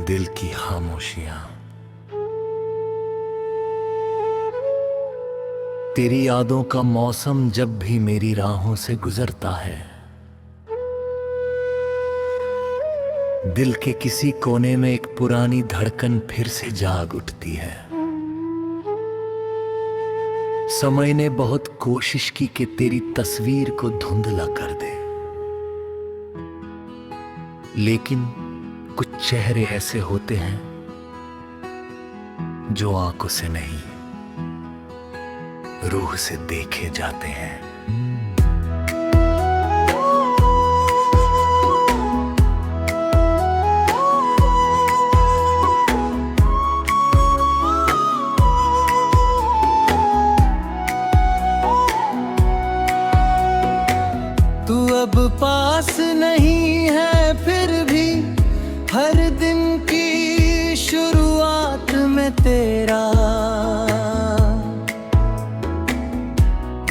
दिल की खामोशियां। तेरी यादों का मौसम जब भी मेरी राहों से गुजरता है, दिल के किसी कोने में एक पुरानी धड़कन फिर से जाग उठती है। समय ने बहुत कोशिश की कि तेरी तस्वीर को धुंधला कर दे, लेकिन कुछ चेहरे ऐसे होते हैं जो आंखों से नहीं, रूह से देखे जाते हैं। तू अब पास नहीं है, फिर भी हर दिन की शुरुआत में तेरा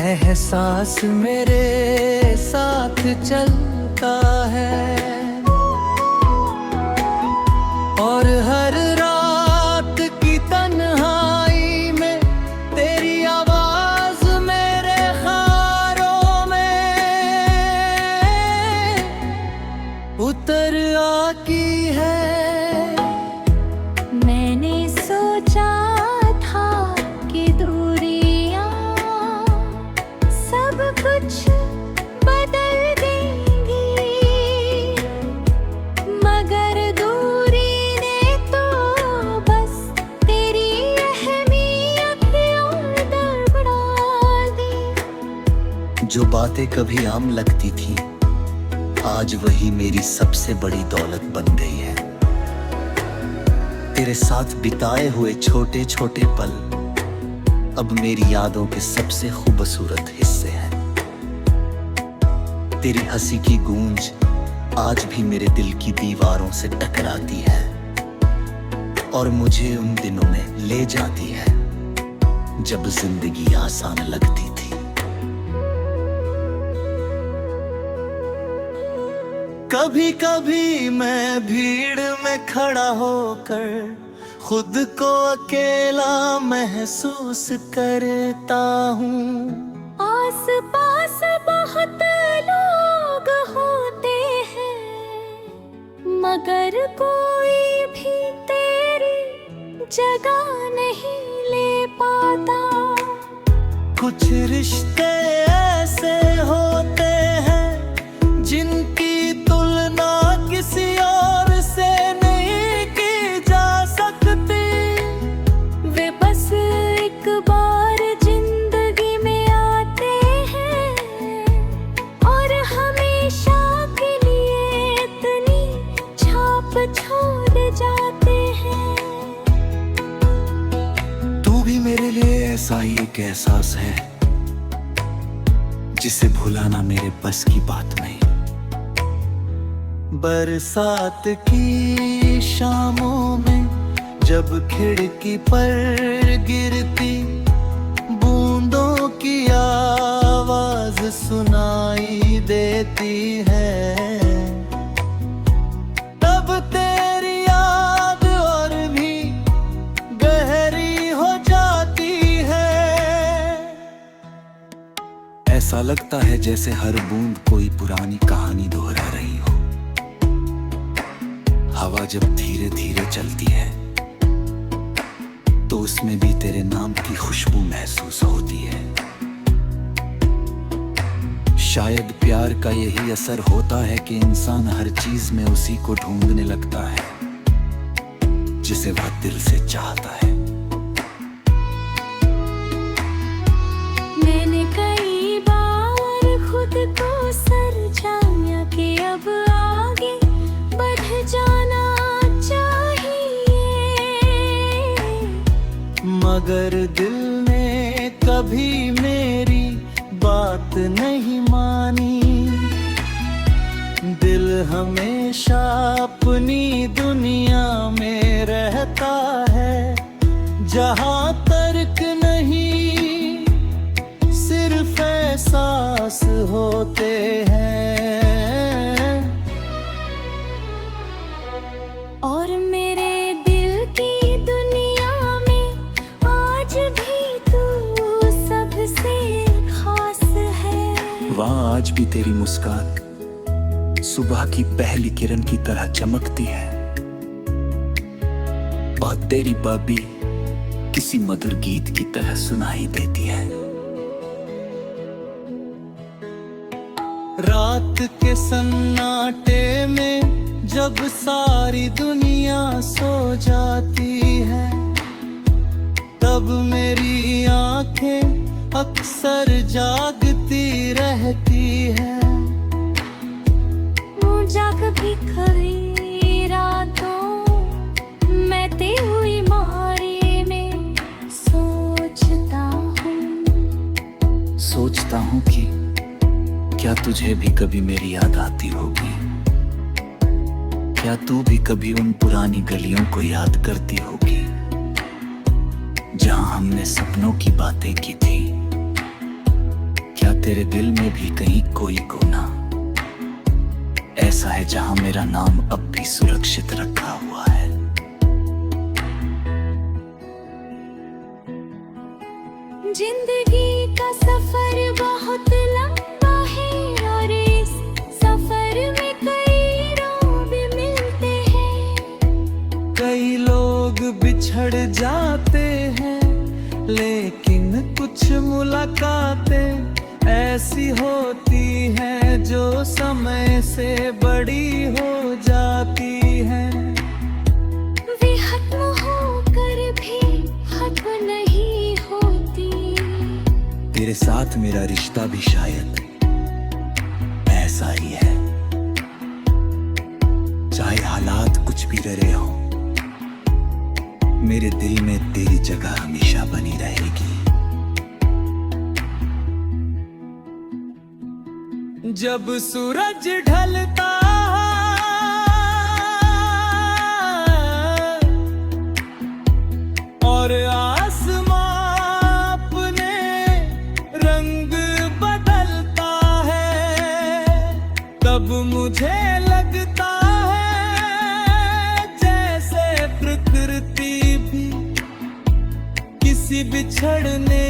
एहसास मेरे साथ चलता है। और हर रात की तन्हाई में तेरी आवाज मेरे ख्यालों में उतर आती है। मैंने सोचा था कि दूरियां सब कुछ बदल देंगी, मगर दूरी ने तो बस तेरी अहमियत और बढ़ा दी। जो बातें कभी आम लगती थी, आज वही मेरी सबसे बड़ी दौलत बन गई है। तेरे साथ बिताए हुए छोटे छोटे पल अब मेरी यादों के सबसे खूबसूरत हिस्से हैं। तेरी हंसी की गूंज आज भी मेरे दिल की दीवारों से टकराती है और मुझे उन दिनों में ले जाती है जब जिंदगी आसान लगती थी। कभी कभी मैं भीड़ में खड़ा होकर खुद को अकेला महसूस करता हूँ। आस पास बहुत लोग होते हैं, मगर कोई भी तेरी जगह नहीं ले पाता। कुछ रिश्ते ऐसे होते हैं जिनकी तुलना किसी और से नहीं की जा सकती। वे बस एक बार जिंदगी में आते हैं और हमेशा के लिए इतनी छाप छोड़ जाते हैं। तू भी मेरे लिए ऐसा ही एक एहसास है जिसे भुलाना मेरे बस की बात नहीं। बरसात की शामों में जब खिड़की पर गिरती बूंदों की आवाज सुनाई देती है, तब तेरी याद और भी गहरी हो जाती है। ऐसा लगता है जैसे हर बूंद कोई पुरानी कहानी दोहरा रही हो। हवा जब धीरे धीरे चलती है तो उसमें भी तेरे नाम की खुशबू महसूस होती है। शायद प्यार का यही असर होता है कि इंसान हर चीज में उसी को ढूंढने लगता है जिसे वह दिल से चाहता है। मैंने कई बार खुद को समझाया कि अब आगे बढ़ जाना चाहिए, मगर दिल ने कभी मेरी बात नहीं मानी। दिल हमेशा अपनी दुनिया में रहता है जहाँ तर्क नहीं, सिर्फ एहसास होते हैं। और मेरे वहां आज भी तेरी मुस्कान सुबह की पहली किरण की तरह चमकती है और तेरी बाबी किसी मधुर गीत की तरह सुनाई देती है। रात के सन्नाटे में जब सारी दुनिया सो जाती है, तब मेरी आंखें अक्सर जागती रहती है। जाग भी खरी रातों मैं ते हुई मारे में सोचता हूँ कि क्या तुझे भी कभी मेरी याद आती होगी? क्या तू भी कभी उन पुरानी गलियों को याद करती होगी जहां हमने सपनों की बातें की थी? क्या तेरे दिल में भी कहीं कोई कोना ऐसा है जहां मेरा नाम अब भी सुरक्षित रखा हुआ है? जिंदगी का सफर बहुत लंबा है और इस सफर में कई रोग मिलते हैं। कई लोग बिछड़ जाते हैं, लेकिन कुछ मुलाकातें ऐसी होती हैं जो समय से बड़ी हो जाती हैं। वे खत्म होकर भी खत्म नहीं होती। तेरे साथ मेरा रिश्ता भी शायद ऐसा ही है। चाहे हालात कुछ भी रहे हो, मेरे दिल में तेरी जगह हमेशा बनी रहेगी। जब सूरज ढलता और आसमां अपने रंग बदलता है, तब मुझे लगता है जैसे प्रकृति भी किसी बिछड़ने